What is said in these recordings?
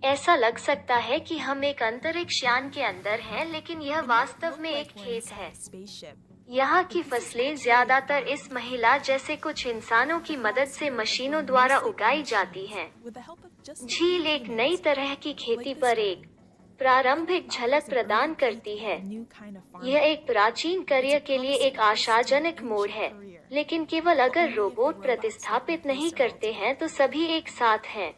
ऐसा लग सकता है कि हम एक अंतरिक्ष यान के अंदर हैं, लेकिन यह वास्तव में एक खेत है। यहाँ की फसलें ज्यादातर इस महिला जैसे कुछ इंसानों की मदद से मशीनों द्वारा उगाई जाती हैं। झील एक नई तरह की खेती पर एक प्रारंभिक झलक प्रदान करती है। यह एक प्राचीन करियर के लिए एक आशाजनक मोड़ है, लेकिन केवल अगर रोबोट प्रतिस्थापित नहीं करते हैं तो सभी एक साथ हैं।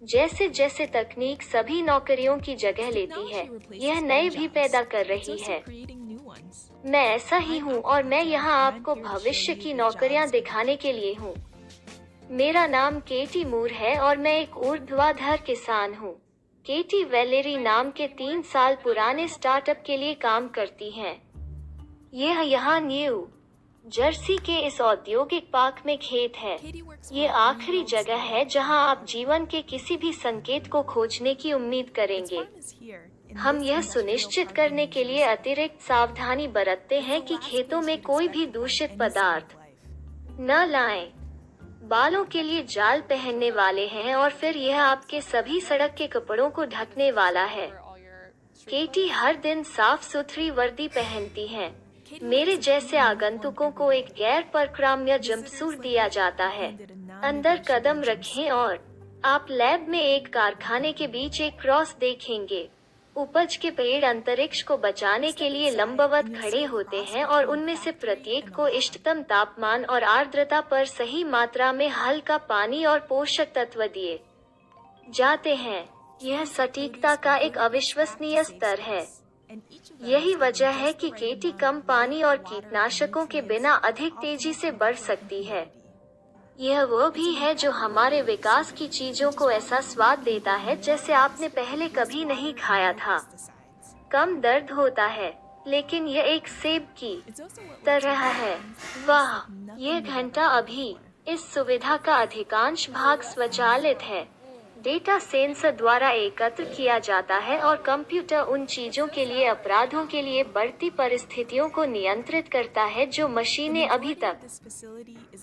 जैसे जैसे तकनीक सभी नौकरियों की जगह लेती है, यह नए भी पैदा कर रही है। मैं ऐसा ही हूँ और मैं यहाँ आपको भविष्य की नौकरियाँ दिखाने के लिए हूँ। मेरा नाम केटी मूर है और मैं एक ऊर्ध्वाधर किसान हूँ। केटी वेलेरी नाम के 3 साल पुराने स्टार्टअप के लिए काम करती हैं। यह यहाँ न्यू जर्सी के इस औद्योगिक पार्क में खेत है। ये आखिरी जगह है जहाँ आप जीवन के किसी भी संकेत को खोजने की उम्मीद करेंगे। हम यह सुनिश्चित करने के लिए अतिरिक्त सावधानी बरतते हैं कि खेतों में कोई भी दूषित पदार्थ न लाएं। बालों के लिए जाल पहनने वाले हैं और फिर यह आपके सभी सड़क के कपड़ों को ढकने वाला है। केटी हर दिन साफ सुथरी वर्दी पहनती हैं। मेरे जैसे आगंतुकों को एक गैर परक्राम्य जंपसूट दिया जाता है। अंदर कदम रखें और आप लैब में एक कारखाने के बीच एक क्रॉस देखेंगे। उपज के पेड़ अंतरिक्ष को बचाने के लिए लंबवत खड़े होते हैं और उनमें से प्रत्येक को इष्टतम तापमान और आर्द्रता पर सही मात्रा में हल्का पानी और पोषक तत्व दिए जाते हैं। यह सटीकता का एक अविश्वसनीय स्तर है। यही वजह है कि केटी कम पानी और कीटनाशकों के बिना अधिक तेजी से बढ़ सकती है। यह वो भी है जो हमारे विकास की चीजों को ऐसा स्वाद देता है जैसे आपने पहले कभी नहीं खाया था। कम दर्द होता है, लेकिन यह एक सेब की तरह है। वाह, यह घंटा अभी। इस सुविधा का अधिकांश भाग स्वचालित है। डेटा सेंसर द्वारा एकत्र किया जाता है और कंप्यूटर उन चीजों के लिए अपराधों के लिए बढ़ती परिस्थितियों को नियंत्रित करता है जो मशीनें अभी तक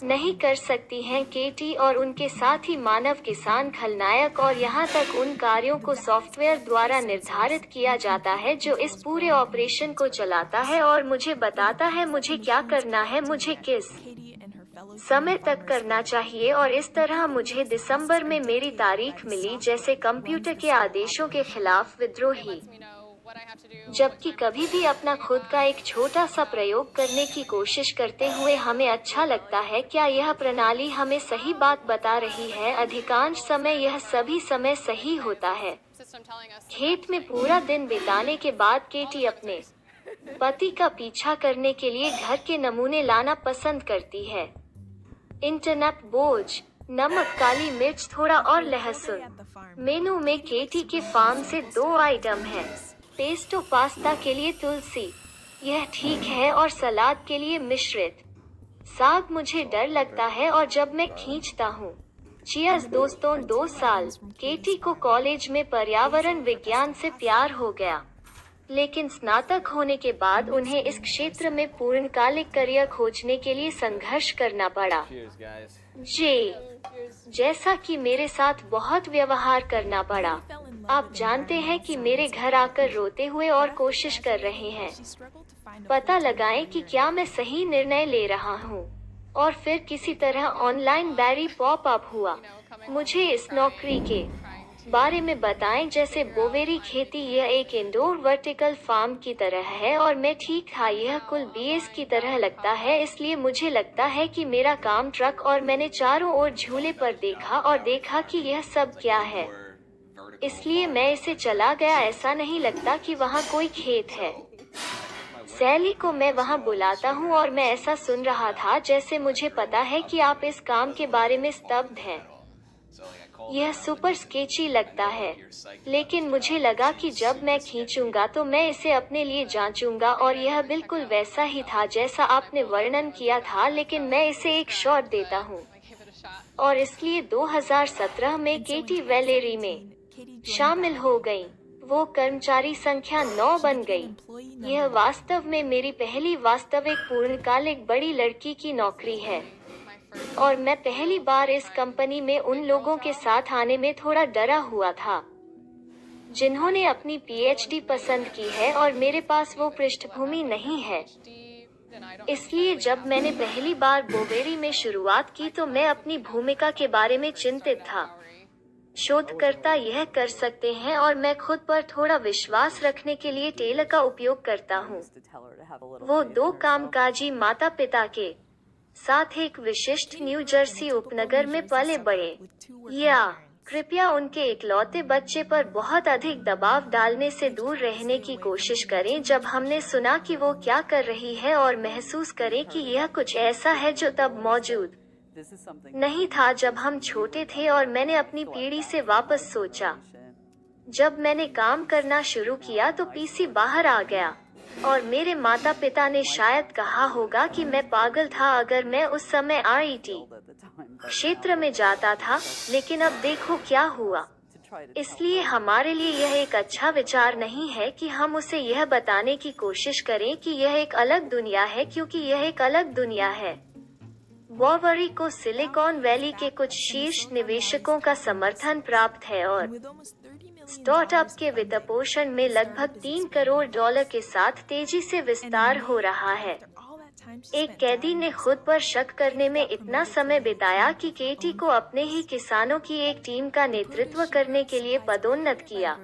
नहीं कर सकती हैं। केटी और उनके साथ ही मानव किसान खलनायक और यहाँ तक उन कार्यों को सॉफ्टवेयर द्वारा निर्धारित किया जाता है जो इस पूरे ऑपरेशन को चलाता है और मुझे बताता है मुझे क्या करना है, मुझे किस समय तक करना चाहिए। और इस तरह मुझे दिसंबर में मेरी तारीख मिली जैसे कंप्यूटर के आदेशों के खिलाफ विद्रोही। जबकि कभी भी अपना खुद का एक छोटा सा प्रयोग करने की कोशिश करते हुए हमें अच्छा लगता है, क्या यह प्रणाली हमें सही बात बता रही है? अधिकांश समय यह सभी समय सही होता है। खेत में पूरा दिन बिताने के बाद केटी अपने पति का पीछा करने के लिए घर के नमूने लाना पसंद करती है। इंटरनेट बोझ, नमक, काली मिर्च, थोड़ा और लहसुन। मेनू में केटी के फार्म से 2 आइटम हैं। पेस्टो पास्ता के लिए तुलसी, यह ठीक है, और सलाद के लिए मिश्रित साग। मुझे डर लगता है और जब मैं खींचता हूँ। चियर्स दोस्तों। 2 साल केटी को कॉलेज में पर्यावरण विज्ञान से प्यार हो गया, लेकिन स्नातक होने के बाद उन्हें इस क्षेत्र में पूर्णकालिक करियर खोजने के लिए संघर्ष करना पड़ा। जैसा कि मेरे साथ बहुत व्यवहार करना पड़ा। आप जानते हैं कि मेरे घर आकर रोते हुए और कोशिश कर रहे हैं पता लगाएं कि क्या मैं सही निर्णय ले रहा हूँ। और फिर किसी तरह ऑनलाइन बैरी पॉप अप हुआ। मुझे इस नौकरी के बारे में बताएं। जैसे बोवेरी खेती, यह एक इंडोर वर्टिकल फार्म की तरह है और मैं ठीक था, यह कुल बीएस की तरह लगता है, इसलिए मुझे लगता है कि मेरा काम ट्रक। और मैंने चारों ओर झूले पर देखा और देखा कि यह सब क्या है, इसलिए मैं इसे चला गया। ऐसा नहीं लगता कि वहाँ कोई खेत है। सैली को मैं वहाँ बुलाता हूँ और मैं ऐसा सुन रहा था जैसे मुझे पता है कि आप इस काम के बारे में स्तब्ध हैं। यह सुपर स्केची लगता है, लेकिन मुझे लगा कि जब मैं खींचूंगा तो मैं इसे अपने लिए जांचूंगा, और यह बिल्कुल वैसा ही था जैसा आपने वर्णन किया था, लेकिन मैं इसे एक शॉट देता हूँ। और इसलिए 2017 में केटी वेलेरी में शामिल हो गई। वो कर्मचारी संख्या 9 बन गई। यह वास्तव में मेरी पहली वास्तविक पूर्णकालिक बड़ी लड़की की नौकरी है, और मैं पहली बार इस कंपनी में उन लोगों के साथ आने में थोड़ा डरा हुआ था। जिन्होंने अपनी पीएचडी पसंद की है और मेरे पास वो पृष्ठभूमि नहीं है। इसलिए जब मैंने पहली बार बोवेरी में शुरुआत की तो मैं अपनी भूमिका के बारे में चिंतित था। शोधकर्ता यह कर सकते हैं और मैं खुद पर थोड़ा विश्वास रखने के लिए टेलर का उपयोग करता हूँ। वो 2 कामकाजी माता पिता के साथ एक विशिष्ट न्यू जर्सी उपनगर में पले बड़े। या कृपया उनके इकलौते बच्चे पर बहुत अधिक दबाव डालने से दूर रहने की कोशिश करें जब हमने सुना कि वो क्या कर रही है, और महसूस करें कि यह कुछ ऐसा है जो तब मौजूद नहीं था जब हम छोटे थे। और मैंने अपनी पीढ़ी से वापस सोचा। जब मैंने काम करना शुरू किया तो पीसी बाहर आ गया और मेरे माता पिता ने शायद कहा होगा कि मैं पागल था अगर मैं उस समय आईटी क्षेत्र में जाता था, लेकिन अब देखो क्या हुआ। इसलिए हमारे लिए यह एक अच्छा विचार नहीं है कि हम उसे यह बताने की कोशिश करें कि यह एक अलग दुनिया है, क्योंकि यह एक अलग दुनिया है। बोवेरी को सिलिकॉन वैली के कुछ शीर्ष निवेशकों का समर्थन प्राप्त है और स्टार्टअप के वित्तपोषण में लगभग $3 करोड़ के साथ तेजी से विस्तार हो रहा है। एक कैदी ने खुद पर शक करने में इतना समय बिताया कि केटी को अपने ही किसानों की एक टीम का नेतृत्व करने के लिए पदोन्नत किया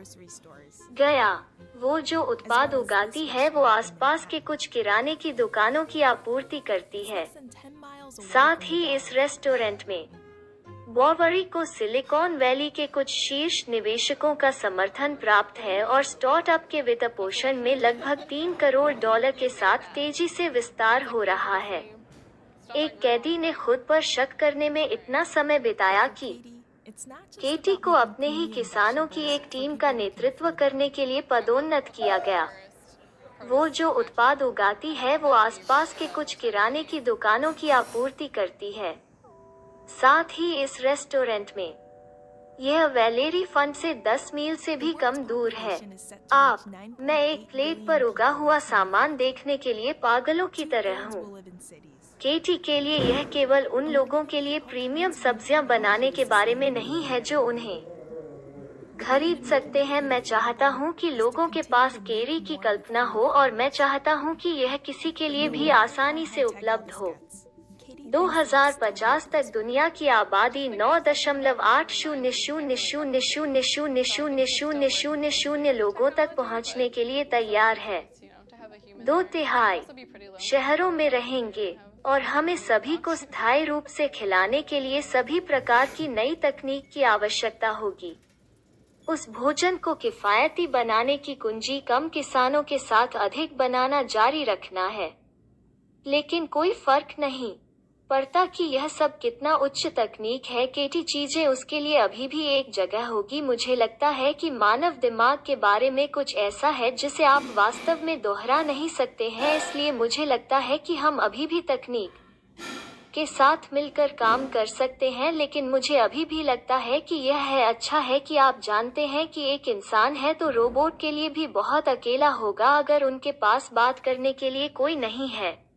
गया। वो जो उत्पाद उगाती है वो आसपास के कुछ किराने की दुकानों की आपूर्ति करती है। साथ ही इस रेस्टोरेंट में बोवेरी को सिलिकॉन वैली के कुछ शीर्ष निवेशकों का समर्थन प्राप्त है और स्टार्टअप के वित्तपोषण में लगभग $3 करोड़ के साथ तेजी से विस्तार हो रहा है। एक कैदी ने खुद पर शक करने में इतना समय बिताया कि केटी को अपने ही किसानों की एक टीम का नेतृत्व करने के लिए पदोन्नत किया गया। वो जो उत्पाद उगाती है वो आसपास के कुछ किराने की दुकानों की आपूर्ति करती है। साथ ही इस रेस्टोरेंट में यह वैलेरी फंड से 10 मील से भी कम दूर है। मैं एक प्लेट पर उगा हुआ सामान देखने के लिए पागलों की तरह हूँ। केटी के लिए यह केवल उन लोगों के लिए प्रीमियम सब्जियां बनाने के बारे में नहीं है जो उन्हें खरीद सकते हैं। मैं चाहता हूँ कि लोगों के पास केरी की कल्पना हो और मैं चाहता हूँ कि यह किसी के लिए भी आसानी से उपलब्ध हो। 2050 तक दुनिया की आबादी 9.800000000 लोगों तक पहुंचने के लिए तैयार है। 2/3 शहरों में रहेंगे और हमें सभी को स्थायी रूप से खिलाने के लिए सभी प्रकार की नई तकनीक की आवश्यकता होगी। उस भोजन को किफायती बनाने की कुंजी कम किसानों के साथ अधिक बनाना जारी रखना है। लेकिन कोई फर्क नहीं पड़ता कि यह सब कितना उच्च तकनीक है, केटी चीजें उसके लिए अभी भी एक जगह होगी। मुझे लगता है कि मानव दिमाग के बारे में कुछ ऐसा है जिसे आप वास्तव में दोहरा नहीं सकते हैं। इसलिए मुझे लगता है कि हम अभी भी तकनीक के साथ मिलकर काम कर सकते हैं, लेकिन मुझे अभी भी लगता है कि यह है अच्छा है कि आप जानते हैं कि एक इंसान है तो रोबोट के लिए भी बहुत अकेला होगा अगर उनके पास बात करने के लिए कोई नहीं है।